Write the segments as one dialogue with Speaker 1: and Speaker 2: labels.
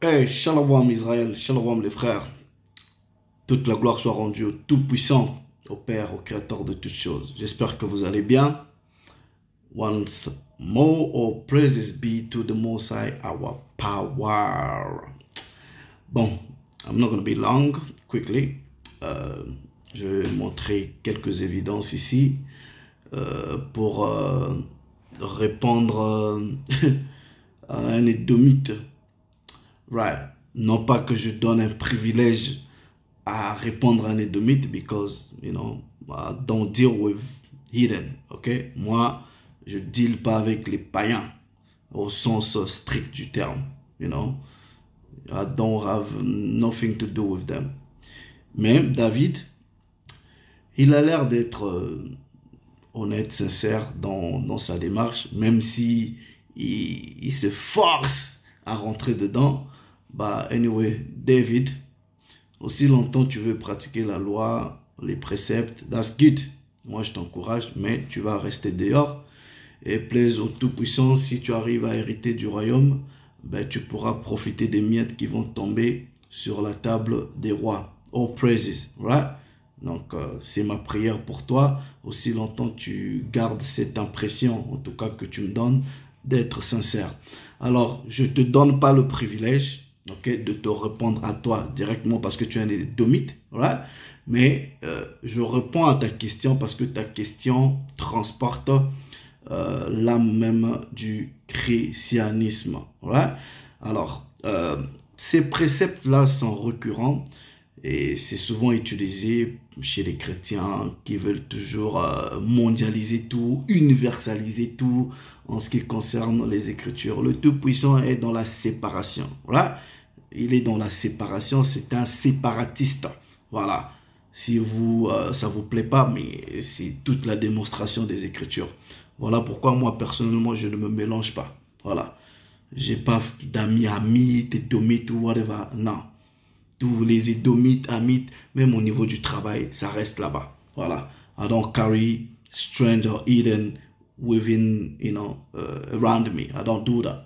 Speaker 1: Hey, Shalom Israël, Shalom les frères. Toute la gloire soit rendue au Tout-Puissant, au Père, au Créateur de toutes choses. J'espère que vous allez bien. Once more, all praises be to the Most High, our power. Bon, I'm not going to be long, quickly. Je vais montrer quelques évidences ici pour répondre à un édomite. Right. Non pas que je donne un privilège à répondre à un édomite, because, I don't deal with heathen, ok? Moi, je deal pas avec les païens, au sens strict du terme, I don't have nothing to do with them. Mais David, il a l'air d'être honnête, sincère dans sa démarche, même si il se force à rentrer dedans. Bah, anyway, David, aussi longtemps tu veux pratiquer la loi, les préceptes, that's good. Moi, je t'encourage, mais tu vas rester dehors. Et plaise au Tout-Puissant, si tu arrives à hériter du royaume, ben, tu pourras profiter des miettes qui vont tomber sur la table des rois. All praises, right? Donc, c'est ma prière pour toi. Aussi longtemps tu gardes cette impression, en tout cas que tu me donnes, d'être sincère. Alors, je ne te donne pas le privilège, okay, de te répondre à toi directement parce que tu es un édomite, right? Mais je réponds à ta question parce que ta question transporte l'âme même du christianisme, right? Alors, ces préceptes-là sont récurrents et c'est souvent utilisé chez les chrétiens qui veulent toujours mondialiser tout, universaliser tout en ce qui concerne les Écritures. Le Tout-Puissant est dans la séparation. Voilà. Il est dans la séparation, c'est un séparatiste. Voilà. Si vous, ça ne vous plaît pas, mais c'est toute la démonstration des Écritures. Voilà pourquoi moi, personnellement, je ne me mélange pas. Voilà. J'ai pas d'amis, amites, édomites ou whatever. Non. Tous les édomites, amites, même au niveau du travail, ça reste là-bas. Voilà. I don't carry stranger Eden within, around me. I don't do that.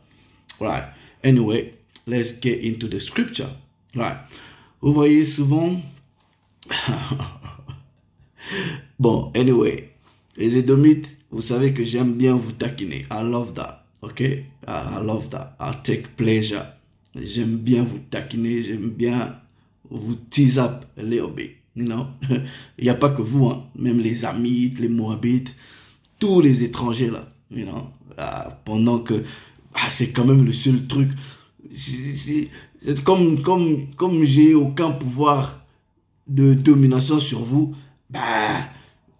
Speaker 1: Right. Anyway, let's get into the scripture. Right. Vous voyez souvent... Bon, anyway, les édomites, vous savez que j'aime bien vous taquiner. I love that. Ok? I love that. I take pleasure. J'aime bien vous taquiner. J'aime bien vous tease up a little bit. Il n'y a pas que vous, hein. Même les Hamites, les Moabites, tous les étrangers là. Pendant que c'est quand même le seul truc. C'est comme j'ai aucun pouvoir de domination sur vous, bah,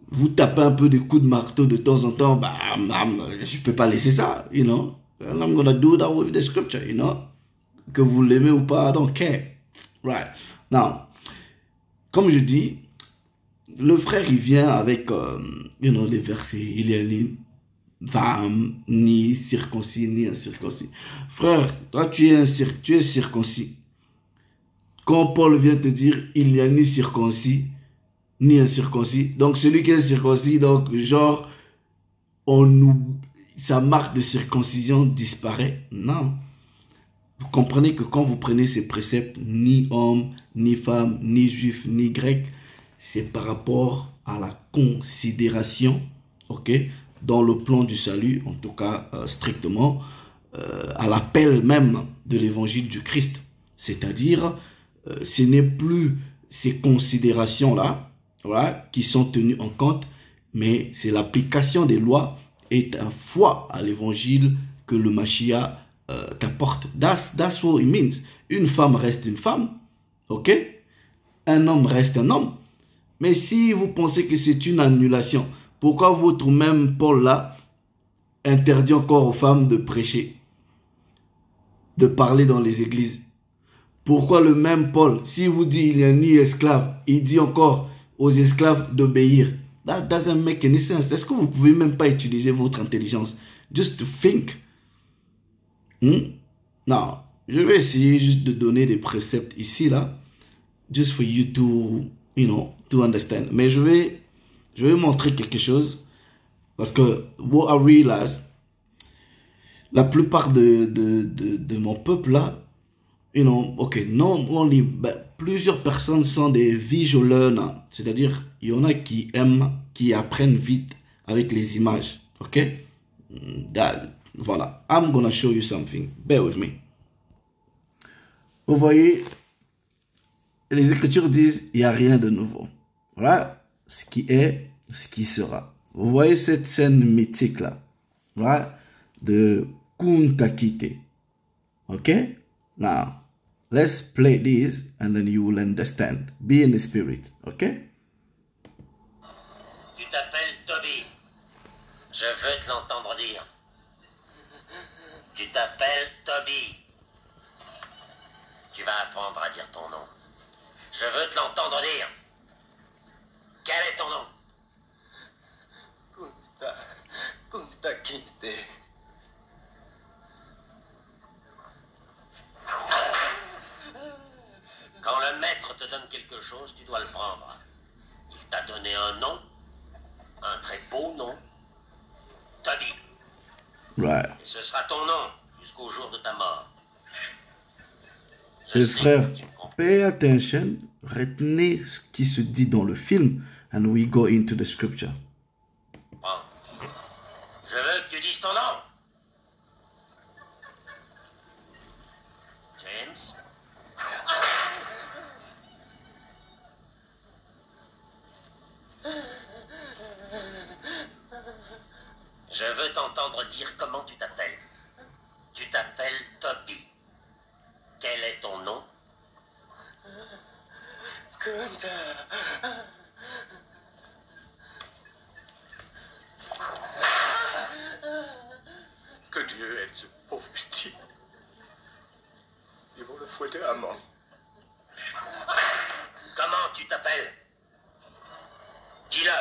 Speaker 1: vous tapez un peu des coups de marteau de temps en temps, bah, je peux pas laisser ça, And I'm gonna do that with the scripture, Que vous l'aimez ou pas, I don't care. Right. Now, comme je dis, le frère, il vient avec, les versets, il y a ni femme, ni circoncis, ni incirconcis. Frère, toi, tu es circoncis. Quand Paul vient te dire, il n'y a ni circoncis, ni incirconcis. Donc, celui qui est circoncis, donc, genre, sa marque de circoncision disparaît. Non. Vous comprenez que quand vous prenez ces préceptes, ni homme, ni femme, ni juif, ni grec, c'est par rapport à la considération, ok, dans le plan du salut, en tout cas strictement, à l'appel même de l'évangile du Christ. C'est-à-dire, ce n'est plus ces considérations-là, voilà, qui sont tenues en compte, mais c'est l'application des lois et ta foi à l'évangile que le Mashiach t'apporte. That's what it means. Une femme reste une femme, ok? Un homme reste un homme. Mais si vous pensez que c'est une annulation, pourquoi votre même Paul là interdit encore aux femmes de prêcher, de parler dans les églises? Pourquoi le même Paul, si vous dit il n'y a ni esclave, il dit encore aux esclaves d'obéir? That doesn't make any sense. Est-ce que vous ne pouvez même pas utiliser votre intelligence? Just to think. Non, je vais essayer juste de donner des préceptes ici, là. Just for you to, to understand. Mais je vais montrer quelque chose. Parce que, what I realize, la plupart de mon peuple, là, you know, ok, non only, plusieurs personnes sont des visual learners, c'est-à-dire, il y en a qui aiment, qui apprennent vite avec les images, ok? Voilà, I'm gonna show you something, bear with me. Vous voyez, les Écritures disent, il n'y a rien de nouveau. Voilà, ce qui est, ce qui sera. Vous voyez cette scène mythique là, voilà, de Kunta Kinte, ok? Now, let's play this and then you will understand. Be in the spirit, okay?
Speaker 2: Tu t'appelles Toby. Je veux te l'entendre dire. Tu t'appelles Toby. Tu vas apprendre à dire ton nom. Je veux te l'entendre dire. Quel est ton nom?
Speaker 3: Kunta Kinte.
Speaker 2: Quand le maître te donne quelque chose, tu dois le prendre. Il t'a donné un nom, un très beau nom, Toby.
Speaker 1: Right.
Speaker 2: Et ce sera ton nom jusqu'au jour de ta mort.
Speaker 1: Les frères, pay attention, retenez ce qui se dit dans le film, and we go into the scripture.
Speaker 2: Bon. Je veux que tu dises ton nom. James. Je veux t'entendre dire comment tu t'appelles. Tu t'appelles Toby. Quel est ton nom?
Speaker 3: Kunta. Que Dieu aide ce pauvre petit. Ils vont le fouetter à mort.
Speaker 2: Comment tu t'appelles? Dis-le.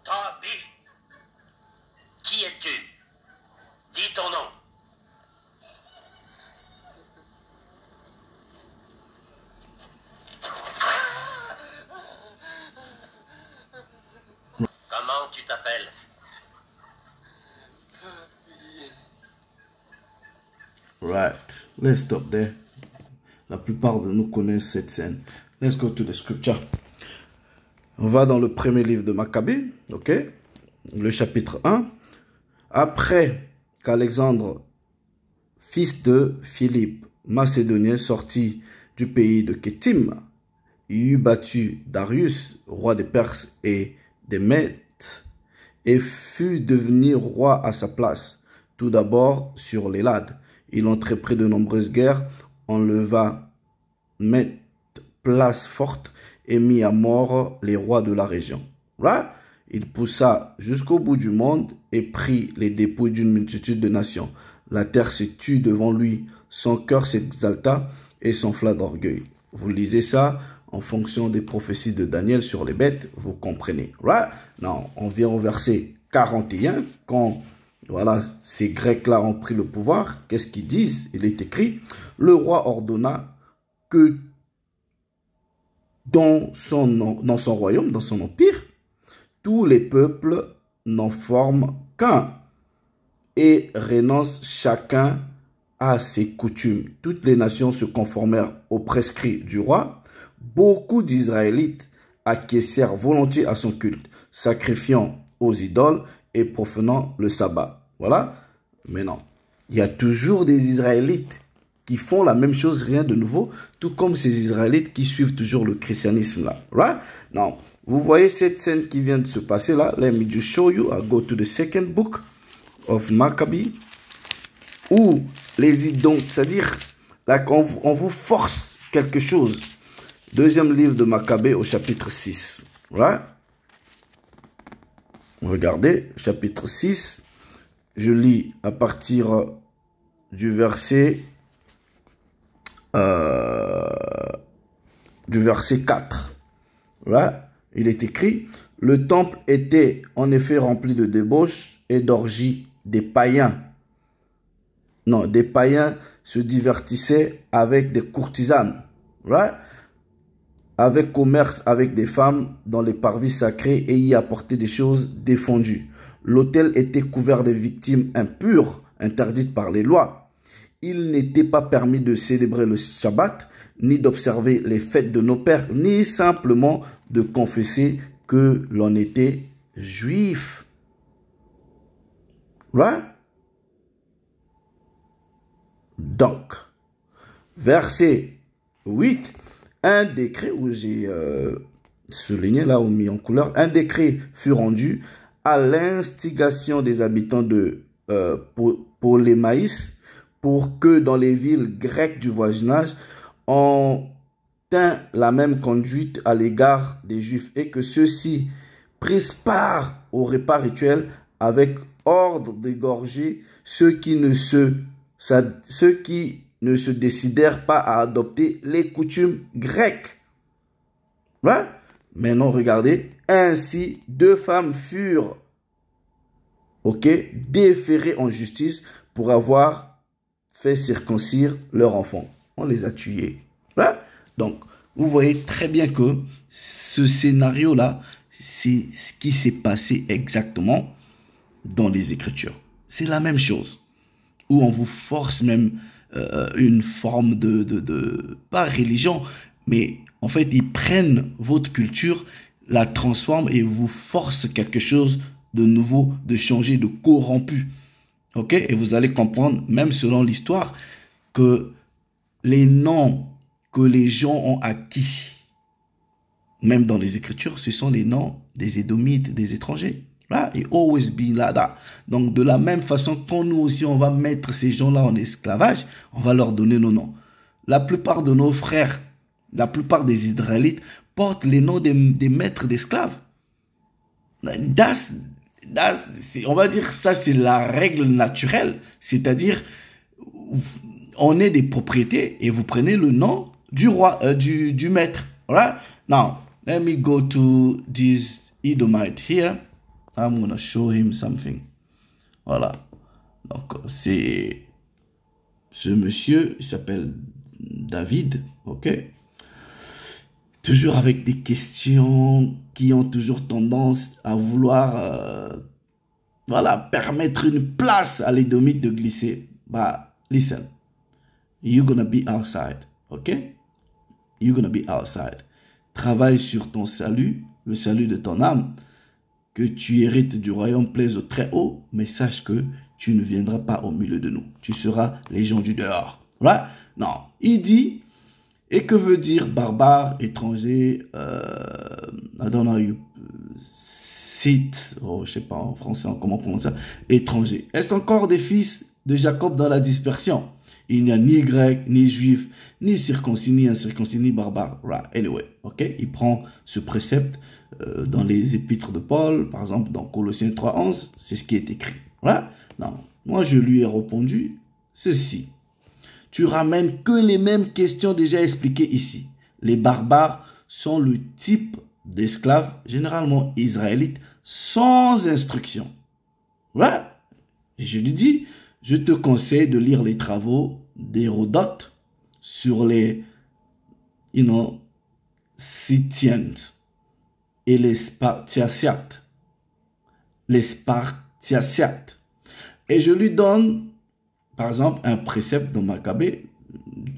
Speaker 2: Toby. Qui es-tu? Dis ton nom. Comment tu t'appelles?
Speaker 1: Right, let's stop there. La plupart de nous connaissent cette scène. Let's go to the scripture. On va dans le premier livre de Maccabée, ok? Le chapitre 1. Après qu'Alexandre, fils de Philippe, macédonien, sortit du pays de Kétim, il eut battu Darius, roi des Perses et des Mèdes, et fut devenu roi à sa place. Tout d'abord sur l'Élade. Il entreprit de nombreuses guerres, enleva Mèdes, place forte, et mit à mort les rois de la région. Right? Il poussa jusqu'au bout du monde et prit les dépouilles d'une multitude de nations. La terre se tut devant lui, son cœur s'exalta et s'enfla d'orgueil. Vous lisez ça en fonction des prophéties de Daniel sur les bêtes, vous comprenez. Right? Non, on vient au verset 41, quand voilà, ces Grecs-là ont pris le pouvoir. Qu'est-ce qu'ils disent? Il est écrit, le roi ordonna que dans son royaume, dans son empire, tous les peuples n'en forment qu'un et renoncent chacun à ses coutumes. Toutes les nations se conformèrent aux prescrits du roi. Beaucoup d'Israélites acquiescèrent volontiers à son culte, sacrifiant aux idoles et profanant le sabbat. Voilà. Mais non, il y a toujours des Israélites qui font la même chose, rien de nouveau, tout comme ces Israélites qui suivent toujours le christianisme là. Right? Non. Vous voyez cette scène qui vient de se passer là. Let me just show you. I go to the second book of Maccabee. Où les idoles, c'est-à-dire, on vous force quelque chose. Deuxième livre de Maccabée au chapitre 6. Right? Regardez, chapitre 6. Je lis à partir du verset 4. Right? Il est écrit, le temple était en effet rempli de débauches et d'orgies des païens. Non, des païens se divertissaient avec des courtisanes, right? Avec commerce avec des femmes dans les parvis sacrés et y apportaient des choses défendues. L'autel était couvert de victimes impures, interdites par les lois. il n'était pas permis de célébrer le Shabbat, ni d'observer les fêtes de nos pères, ni simplement de confesser que l'on était juif. Right? Donc, verset 8, un décret, où j'ai souligné là ou mis en couleur, un décret fut rendu à l'instigation des habitants de Ptolémaïs pour que dans les villes grecques du voisinage, on tint la même conduite à l'égard des Juifs et que ceux-ci prissent part au repas rituel avec ordre d'égorger ceux qui ne se décidèrent pas à adopter les coutumes grecques. Ouais? Maintenant, regardez. Ainsi, 2 femmes furent déférées en justice pour avoir fait circoncire leur enfant. On les a tués. Ouais? Donc, vous voyez très bien que ce scénario-là, c'est ce qui s'est passé exactement dans les Écritures. C'est la même chose. Où on vous force même une forme pas religion, mais en fait, ils prennent votre culture, la transforment et vous forcent quelque chose de nouveau, de changer, de corrompu. Ok? Et vous allez comprendre, même selon l'histoire, que les noms que les gens ont acquis, même dans les Écritures, ce sont les noms des Édomites, des étrangers. Right? It always be like that. Donc, de la même façon, quand nous aussi, on va mettre ces gens-là en esclavage, on va leur donner nos noms. La plupart de nos frères, la plupart des Israélites portent les noms des maîtres d'esclaves. On va dire ça, c'est la règle naturelle. C'est-à-dire, on est des propriétés et vous prenez le nom du roi, du maître. Right? Now, let me go to this Edomite here. I'm going to show him something. Voilà. Donc, c'est ce monsieur, il s'appelle David, ok? Toujours avec des questions qui ont toujours tendance à vouloir, voilà, permettre une place à l'édomite de glisser. Bah, listen. You're going to be outside, ok? You're going to be outside. Travaille sur ton salut, le salut de ton âme. Que tu hérites du royaume plaise au très haut, mais sache que tu ne viendras pas au milieu de nous. Tu seras les gens du dehors. Right? Non. Il dit, et que veut dire barbare, étranger, I don't know, sit, oh, je sais pas en français comment on prononce ça, étranger. Est-ce encore des fils de Jacob dans la dispersion? Il n'y a ni grec, ni juif, ni circoncis, ni incirconcis, ni barbare. Right. Anyway, ok? Il prend ce précepte dans les épîtres de Paul, par exemple dans Colossiens 3:11, c'est ce qui est écrit. Right? Non, moi je lui ai répondu ceci. Tu ramènes que les mêmes questions déjà expliquées ici. Les barbares sont le type d'esclaves, généralement israélites, sans instruction. Right? Et je lui dis, je te conseille de lire les travaux d'Hérodote sur les, Scythiens et les Spartiaciates. Les Spartiaciates. Et je lui donne, par exemple, un précepte dans Maccabée,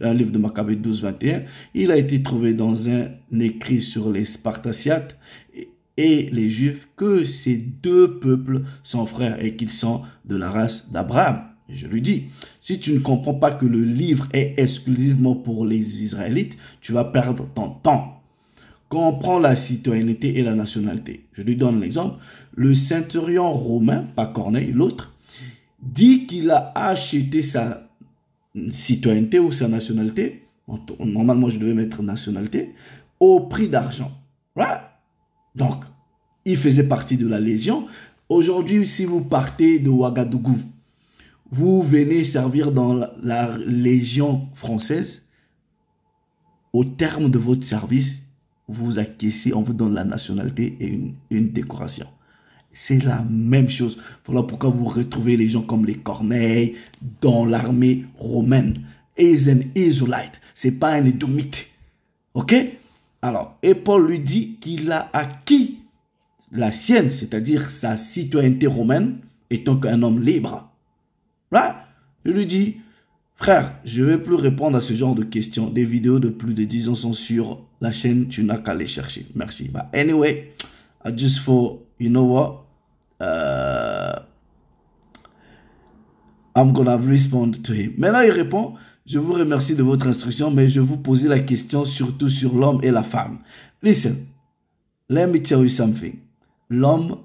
Speaker 1: un livre de Maccabée 12-21. Il a été trouvé dans un écrit sur les Spartiaciates et les Juifs que ces 2 peuples sont frères et qu'ils sont de la race d'Abraham. Je lui dis, si tu ne comprends pas que le livre est exclusivement pour les Israélites, tu vas perdre ton temps. Comprends la citoyenneté et la nationalité. Je lui donne l'exemple. Le centurion romain, pas Corneille, l'autre, dit qu'il a acheté sa citoyenneté ou sa nationalité, normalement je devais mettre nationalité, au prix d'argent. Right? Donc, il faisait partie de la Légion. Aujourd'hui, si vous partez de Ouagadougou, vous venez servir dans la Légion française, au terme de votre service, vous acquiescez, on vous donne la nationalité et une décoration. C'est la même chose. Voilà pourquoi vous retrouvez les gens comme les Corneilles dans l'armée romaine. Is an Israelite. C'est pas un Édomite. Ok? Alors, et Paul lui dit qu'il a acquis la sienne, c'est-à-dire sa citoyenneté romaine, étant qu'un homme libre. Là, je lui dis, Frère, je ne vais plus répondre à ce genre de questions. Des vidéos de plus de 10 ans sont sur la chaîne. Tu n'as qu'à les chercher. Merci. But anyway, just for, you know what? I'm gonna respond to him. Maintenant, il répond, je vous remercie de votre instruction, mais je vous posais la question surtout sur l'homme et la femme. Listen, let me tell you something. L'homme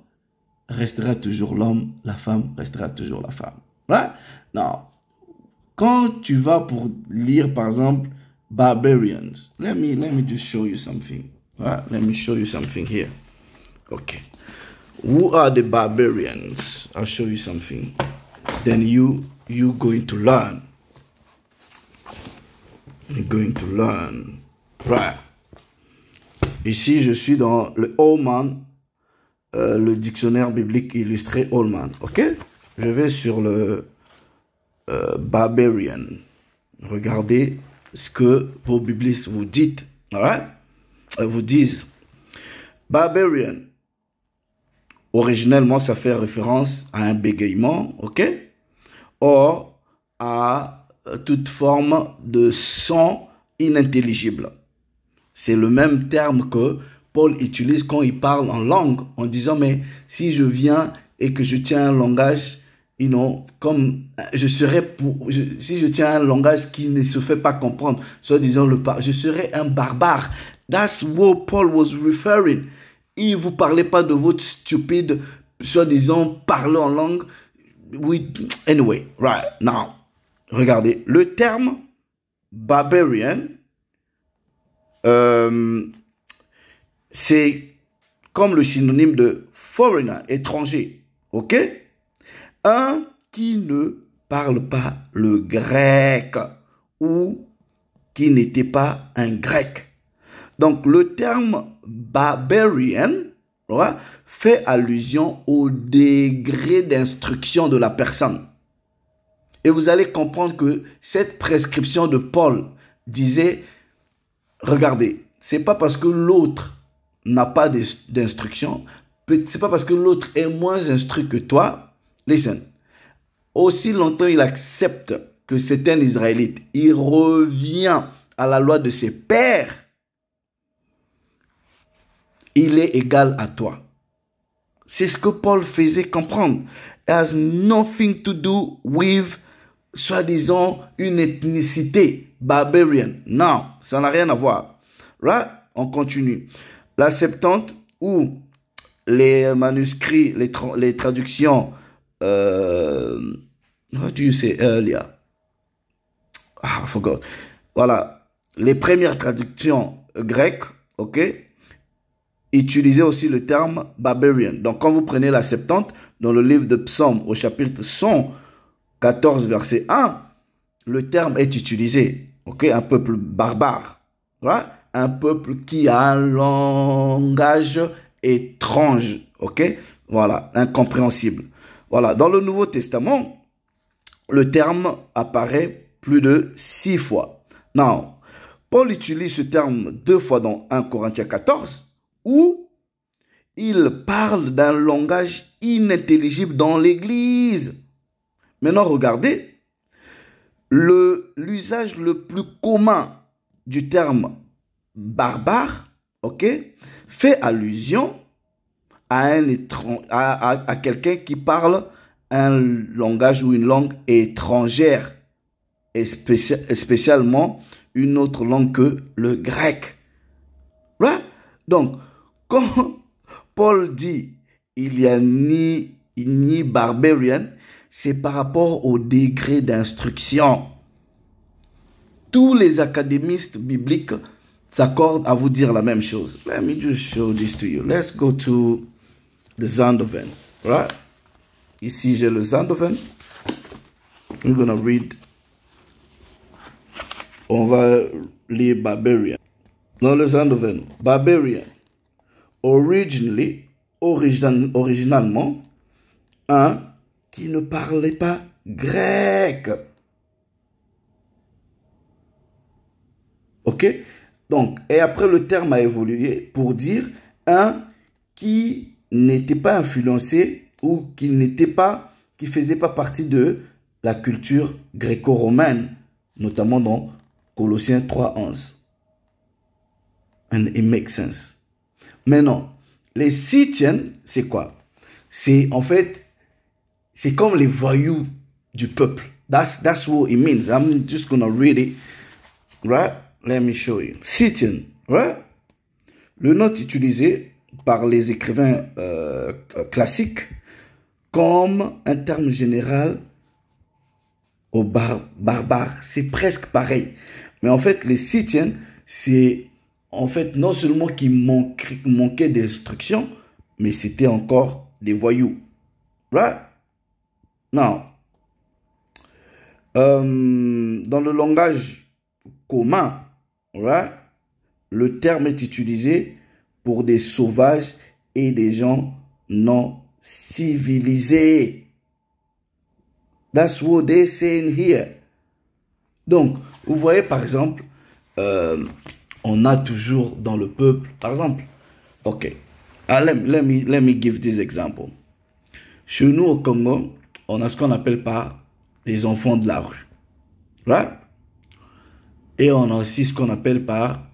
Speaker 1: restera toujours l'homme, la femme restera toujours la femme. Right? Non. Quand tu vas pour lire, par exemple, Barbarians, let me just show you something. Right? Let me show you something here. Okay. Who are the barbarians? I'll show you something. Then you going to learn. You're going to learn. Right. Ici, je suis dans le Holman, le dictionnaire biblique illustré Holman. Ok? Je vais sur le Barbarian. Regardez ce que vos biblistes vous dites. Alright? Vous disent. Barbarian. Originellement, ça fait référence à un bégaiement. Ok? Or, à toute forme de son inintelligible. C'est le même terme que Paul utilise quand il parle en langue, en disant, mais si je viens et que je tiens un langage, you know, comme je serais si je tiens un langage qui ne se fait pas comprendre, soit disant je serais un barbare. That's what Paul was referring. Il ne vous parlait pas de votre stupide, soit disant, parler en langue. Anyway, right, now, regardez, le terme barbarian, c'est comme le synonyme de foreigner, étranger, ok? Un qui ne parle pas le grec ou qui n'était pas un grec. Donc, le terme barbarian, ouais, fait allusion au degré d'instruction de la personne. Et vous allez comprendre que cette prescription de Paul disait, regardez, c'est pas parce que l'autre n'a pas d'instruction, c'est pas parce que l'autre est moins instruit que toi, listen, aussi longtemps il accepte que c'est un Israélite, il revient à la loi de ses pères, il est égal à toi. C'est ce que Paul faisait comprendre. It has nothing to do with, soi-disant, une ethnicité barbarian. Non, ça n'a rien à voir. Right? On continue. La Septante, ou les manuscrits, les traductions, what do you say earlier? I forgot. Voilà. Les premières traductions grecques, ok, utiliser aussi le terme barbarian. Donc, quand vous prenez la Septante, dans le livre de Psaume, au chapitre 114, verset 1, le terme est utilisé. Ok, un peuple barbare. Right? Un peuple qui a un langage étrange. Ok, voilà, incompréhensible. Voilà, dans le Nouveau Testament, le terme apparaît plus de 6 fois. Now, Paul utilise ce terme 2 fois dans 1 Corinthiens 14, où il parle d'un langage inintelligible dans l'Église. Maintenant, regardez, l'usage le plus commun du terme barbare, ok, fait allusion à quelqu'un qui parle un langage ou une langue étrangère, et spécialement une autre langue que le grec. Right? Donc, quand Paul dit il n'y a ni barbarian, c'est par rapport au degré d'instruction. Tous les académistes bibliques s'accordent à vous dire la même chose. Let me just show this to you. Let's go to the Zondervan. Right? Ici, j'ai le Zondervan. We're going to read. On va lire barbarian. Dans le Zondervan, barbarian. Originalement, un qui ne parlait pas grec. Ok? Donc, et après le terme a évolué pour dire un qui n'était pas influencé ou qui faisait pas partie de la culture gréco-romaine notamment dans Colossiens 3:11. And it makes sense. Maintenant, les Scythiens, c'est quoi? C'est en fait, c'est comme les voyous du peuple. That's what it means. I'm just gonna read it. Right? Let me show you. Scythian, right? Le nom utilisé par les écrivains classiques comme un terme général au barbare. C'est presque pareil. Mais en fait, les Scythiens, c'est en fait non seulement qu'ils manquaient d'instruction, mais c'était encore des voyous. Right? Non. Dans le langage commun, right, le terme est utilisé pour des sauvages et des gens non civilisés. That's what they're saying here. Donc, vous voyez par exemple, on a toujours dans le peuple, par exemple, ok, let me give this example. Chez nous au Congo, on a ce qu'on appelle par les enfants de la rue. Right? Et on a aussi ce qu'on appelle par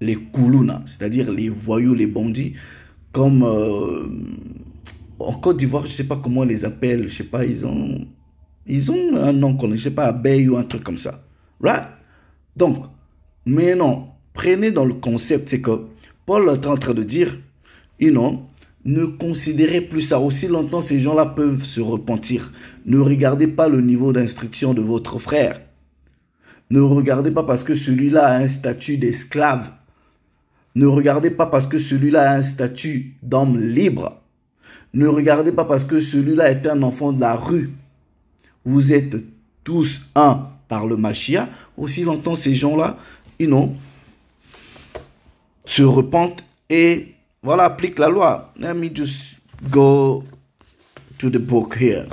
Speaker 1: les Koulouna, c'est-à-dire les voyous, les bandits, comme en Côte d'Ivoire, je ne sais pas comment on les appelle, je sais pas, ils ont un nom qu'on ne sait pas, abeille ou un truc comme ça. Right? Donc, mais non, prenez dans le concept, c'est que Paul est en train de dire, ne considérez plus ça. Aussi longtemps, ces gens-là peuvent se repentir. Ne regardez pas le niveau d'instruction de votre frère. Ne regardez pas parce que celui-là a un statut d'esclave. Ne regardez pas parce que celui-là a un statut d'homme libre. Ne regardez pas parce que celui-là est un enfant de la rue. Vous êtes tous un par le Mashiach. Aussi longtemps, ces gens-là, se repentent et voilà, applique la loi. Let me just go to the book here.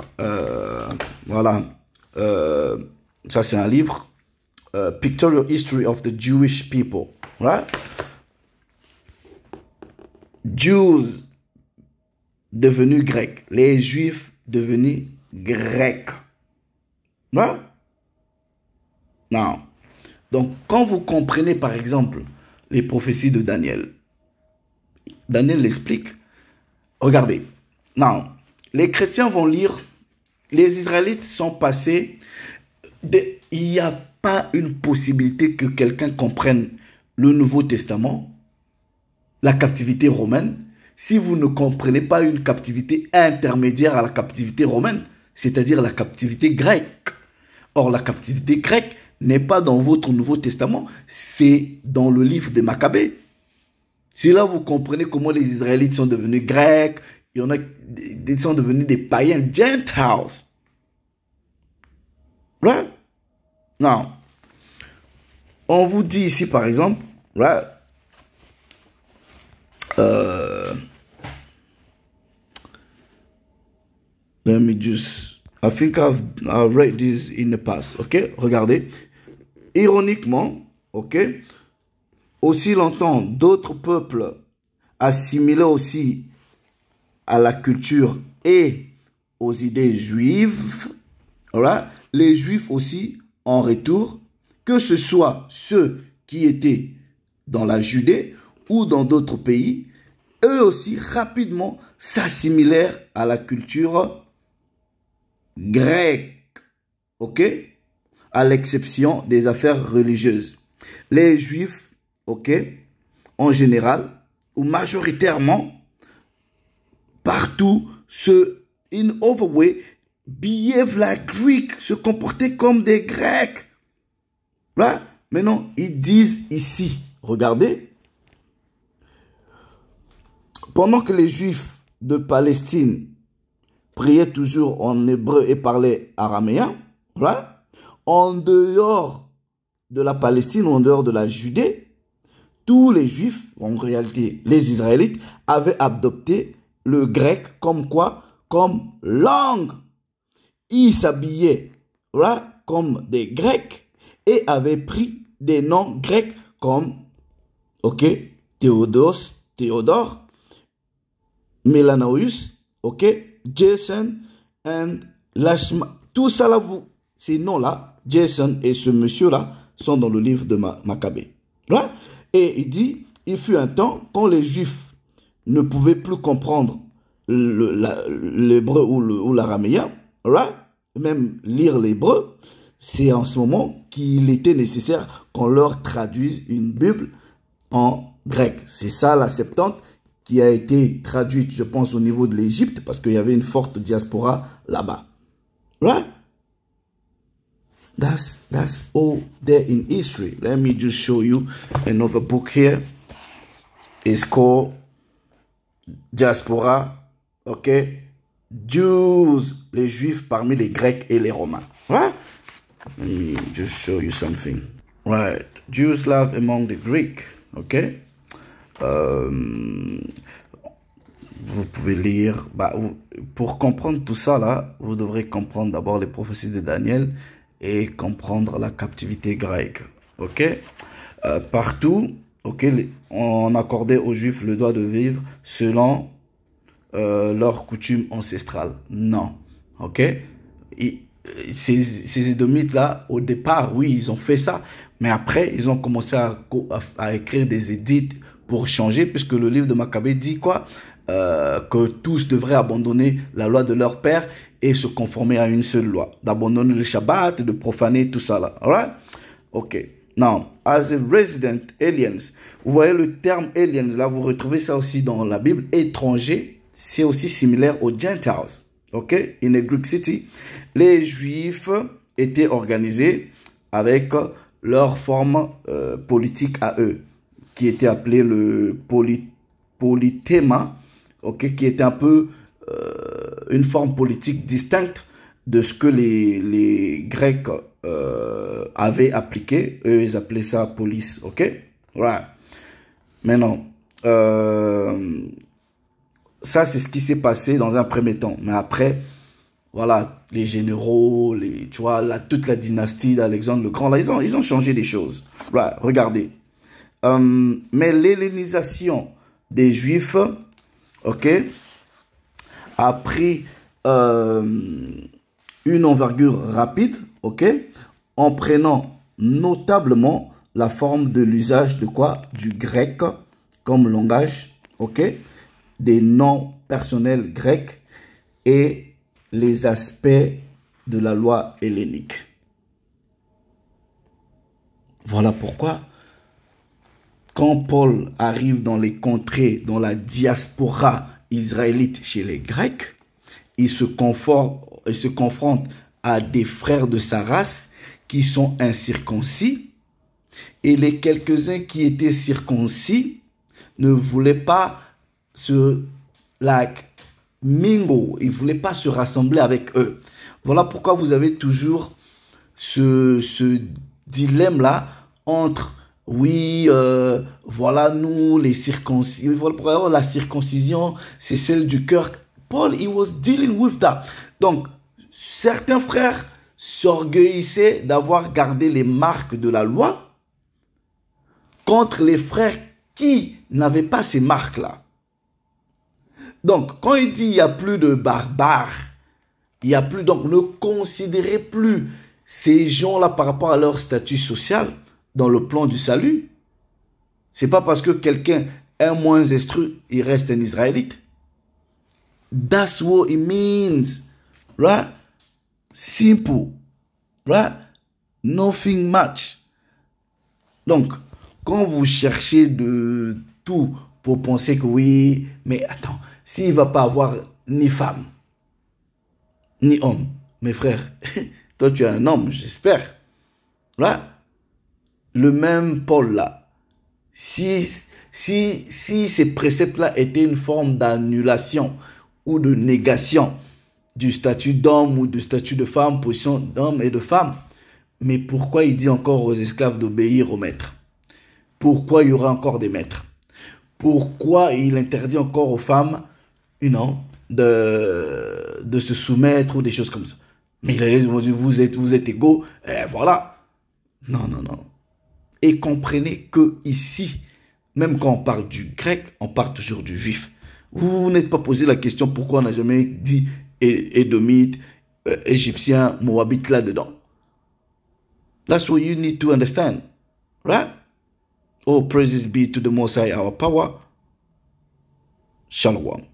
Speaker 1: Voilà. Ça, c'est un livre. Pictorial History of the Jewish People. Right? Jews devenus grecs. Les Juifs devenus grecs. Right? Non. Donc, quand vous comprenez, par exemple, les prophéties de Daniel, Daniel l'explique. Regardez. Non. Les chrétiens vont lire. Les Israélites sont passés. Il n'y a pas une possibilité que quelqu'un comprenne le Nouveau Testament, la captivité romaine, si vous ne comprenez pas une captivité intermédiaire à la captivité romaine, c'est-à-dire la captivité grecque. Or, la captivité grecque n'est pas dans votre Nouveau Testament, c'est dans le livre des Maccabées. Si là, vous comprenez comment les Israélites sont devenus grecs, il y en a qui sont devenus des païens, Gentiles. Right? Non. On vous dit ici, par exemple, right? Let me just, I think I've read this in the past, ok? Regardez. Ironiquement, ok? Aussi longtemps, d'autres peuples assimilés aussi à la culture et aux idées juives, voilà, les Juifs aussi, en retour, que ce soit ceux qui étaient dans la Judée ou dans d'autres pays, eux aussi rapidement s'assimilèrent à la culture grecque, ok? À l'exception des affaires religieuses. Les Juifs, ok, en général, ou majoritairement, partout, in overway, behave like Greek, se comporter comme des Grecs. Là, maintenant, ils disent ici, regardez, pendant que les Juifs de Palestine priaient toujours en hébreu et parlaient araméen, là, en dehors de la Palestine ou en dehors de la Judée, tous les Juifs, en réalité les Israélites, avaient adopté le grec comme quoi? Comme langue. Ils s'habillaient là, comme des Grecs et avaient pris des noms grecs comme, ok, Théodore, Mélanaeus, ok, Jason and Lashma. Tout ça là, ces noms-là, Jason et ce monsieur-là, sont dans le livre de Maccabée. Ouais? Et il dit, il fut un temps quand les Juifs ne pouvaient plus comprendre l'hébreu ou l'araméen, right? Même lire l'hébreu, c'est en ce moment qu'il était nécessaire qu'on leur traduise une Bible en grec. C'est ça la Septante qui a été traduite, je pense, au niveau de l'Égypte parce qu'il y avait une forte diaspora là-bas. Right? That's all there in history. Let me just show you another book here. It's called Diaspora, ok? Jews, les Juifs parmi les Grecs et les Romains. Right? Let me just show you something. Right. Jews live among the Greeks, ok? Vous pouvez lire. Pour comprendre tout ça, là, vous devrez comprendre d'abord les prophéties de Daniel et comprendre la captivité grecque. Ok? Partout, ok, on accordait aux Juifs le droit de vivre selon leurs coutumes ancestrales. Non. Ok? Ces Édomites-là, au départ, oui, ils ont fait ça. Mais après, ils ont commencé à écrire des édits pour changer, puisque le livre de Maccabée dit quoi? Que tous devraient abandonner la loi de leur père et se conformer à une seule loi. D'abandonner le Shabbat, de profaner tout ça là. Alright? Ok. Now, as a resident aliens, vous voyez le terme aliens là, vous retrouvez ça aussi dans la Bible. Étranger, c'est aussi similaire aux Gentiles. Ok? In a Greek city, les Juifs étaient organisés avec leur forme politique à eux, qui était appelée le polythéma, ok, qui était un peu une forme politique distincte de ce que les Grecs avaient appliqué. Eux, ils appelaient ça police, ok? Voilà. Maintenant, ça, c'est ce qui s'est passé dans un premier temps. Mais après, voilà, les généraux, tu vois, toute la dynastie d'Alexandre le Grand, là, ils ont changé des choses. Voilà, regardez. Mais l'hellénisation des Juifs, ok, a pris une envergure rapide, ok, en prenant notablement la forme de l'usage de quoi? Du grec comme langage, ok, des noms personnels grecs et les aspects de la loi hellénique. Voilà pourquoi, quand Paul arrive dans les contrées, dans la diaspora israélite chez les Grecs, il se confronte à des frères de sa race qui sont incirconcis, et les quelques-uns qui étaient circoncis ne voulaient pas mingle, ils ne voulaient pas se rassembler avec eux. Voilà pourquoi vous avez toujours ce dilemme-là entre, oui, voilà, nous, les circoncis, voilà pourquoi la circoncision, c'est celle du cœur. Paul, he was dealing with that. Donc, certains frères s'orgueillissaient d'avoir gardé les marques de la loi contre les frères qui n'avaient pas ces marques-là. Donc, quand il dit il n'y a plus de barbares, il y a plus, donc ne considérez plus ces gens-là par rapport à leur statut social dans le plan du salut. C'est pas parce que quelqu'un est moins instruit, il reste un Israélite. That's what it means, right? Simple, right? Nothing much. Donc, quand vous cherchez de tout pour penser que oui, mais attends, s'il ne va pas avoir ni femme, ni homme, mes frères, toi tu es un homme, j'espère. Là, le même Paul là, si ces préceptes-là étaient une forme d'annulation ou de négation du statut d'homme ou du statut de femme, position d'homme et de femme, mais pourquoi il dit encore aux esclaves d'obéir aux maîtres? Pourquoi il y aura encore des maîtres? Pourquoi il interdit encore aux femmes, de se soumettre ou des choses comme ça? Mais vous êtes égaux, et voilà. Non, non, non. Et comprenez que ici, même quand on parle du grec, on parle toujours du juif. Vous n'êtes pas posé la question pourquoi on n'a jamais dit édomite, égyptien, moabite là-dedans. That's what you need to understand, right? All praises be to the Most High, our power. Shalom.